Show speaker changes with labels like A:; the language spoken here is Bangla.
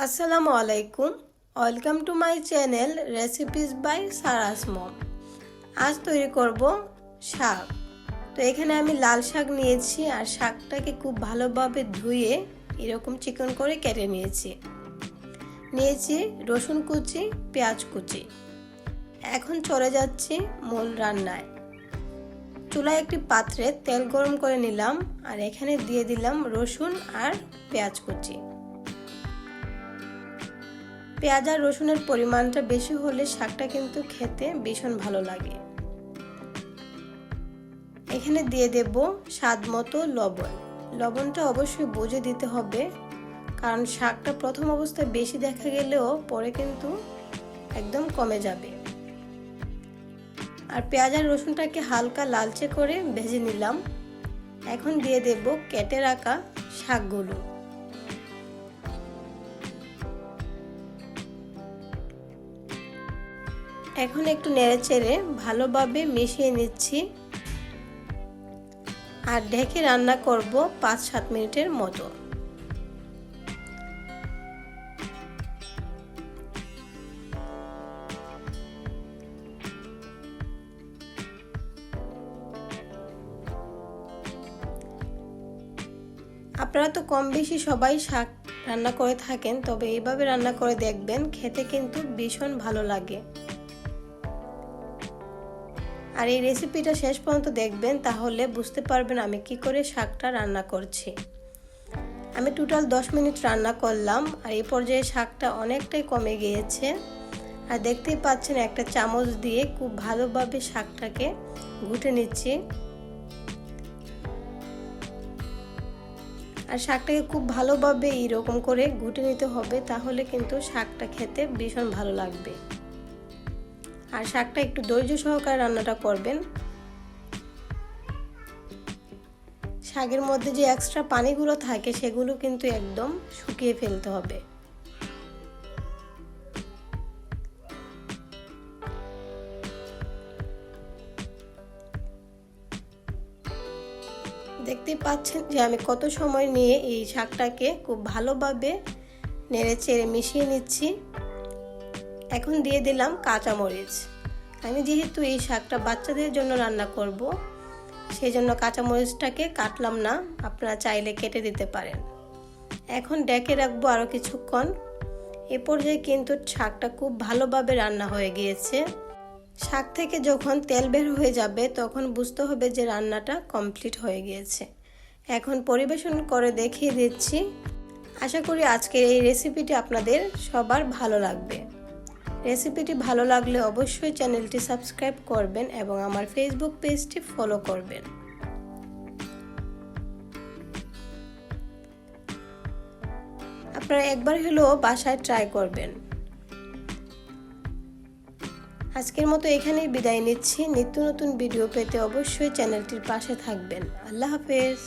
A: আসসালামু আলাইকুম, welcome to my channel recipes by Sara's mom. আজ তৈরি করব শাক। তো এখানে আমি লাল শাক নিয়েছি আর শাকটাকে খুব ভালোভাবে ধুয়ে এরকম চিকন করে কেটে নিয়েছি রসুন কুচি, পেঁয়াজ কুচি। এখন চলে যাচ্ছি মূল রান্নায়। চুলায় একটি পাত্রে তেল গরম করে নিলাম আর এখানে দিয়ে দিলাম রসুন আর পেঁয়াজ কুচি। পেঁয়াজ আর রসুনের পরিমাণটা বেশি হলে শাকটা কিন্তু খেতে ভীষণ ভালো লাগে। এখানে দিয়ে দেব স্বাদ মতো লবণ। লবণটা অবশ্যই বুঝে দিতে হবে, কারণ শাকটা প্রথম অবস্থায় বেশি দেখা গেলেও পরে কিন্তু একদম কমে যাবে। আর পেঁয়াজ আর রসুনটাকে হালকা লালচে করে ভেজে নিলাম। এখন দিয়ে দেব কেটে রাখা শাকগুলো। এখন একটু নেড়েচেড়ে ভালোভাবে মিশিয়ে নিচ্ছি আর ঢেকে রান্না করব 5-7 মিনিটের মতো। আপনারা তো কম বেশি সবাই শাক রান্না করে থাকেন, তবে এইভাবে রান্না করে দেখবেন, খেতে কিন্তু ভীষণ ভালো লাগে। আর এই রেসিপিটা শেষ পর্যন্ত দেখবেন, তাহলে বুঝতে পারবেন আমি কি করে শাকটা রান্না করছি। আমি টোটাল 10 মিনিট রান্না করলাম আর এই পর্যায়ে শাকটা অনেকটাই কমে গিয়েছে। আর দেখতেই পাচ্ছেন একটা চামচ দিয়ে খুব ভালোভাবে শাকটাকে ঘুটে নিচ্ছি। আর শাকটাকে খুব ভালোভাবে এরকম করে ঘুটে নিতে হবে, তাহলে কিন্তু শাকটা খেতে ভীষণ ভালো লাগবে। আর শাকটা একটু ধৈর্য সহকারে রান্নাটা করবেন। শাকের মধ্যে যে এক্সট্রা পানিগুলো থাকে সেগুলো কিন্তু একদম শুকিয়ে ফেলতে হবে। দেখতেই পাচ্ছেন যে আমি কত সময় নিয়ে এই শাকটাকে খুব ভালোভাবে নেড়েচেড়ে মিশিয়ে নিচ্ছি। এখন দিয়ে দিলাম কাঁচামরিচ। আমি যেহেতু এই শাকটা বাচ্চাদের জন্য রান্না করব, সেই জন্য কাঁচামরিচটাকে কাটলাম না, আপনারা চাইলে কেটে দিতে পারেন। এখন ঢেকে রাখবো আরও কিছুক্ষণ। এ পর্যায়ে কিন্তু শাকটা খুব ভালোভাবে রান্না হয়ে গিয়েছে। শাক থেকে যখন তেল বের হয়ে যাবে তখন বুঝতে হবে যে রান্নাটা কমপ্লিট হয়ে গিয়েছে। এখন পরিবেশন করে দেখিয়ে দিচ্ছি। আশা করি আজকের এই রেসিপিটি আপনাদের সবার ভালো লাগবে। রেসিপিটি ভালো লাগলে অবশ্যই চ্যানেলটি সাবস্ক্রাইব করবেন এবং আমার ফেসবুক পেজটি ফলো করবেন। আপনারা একবার হলেও বাসায় ট্রাই করবেন। আজকের মতো এখানেই বিদায় নিচ্ছি। নিত্য নতুন ভিডিও পেতে অবশ্যই চ্যানেলটির পাশে থাকবেন। আল্লাহ হাফেজ।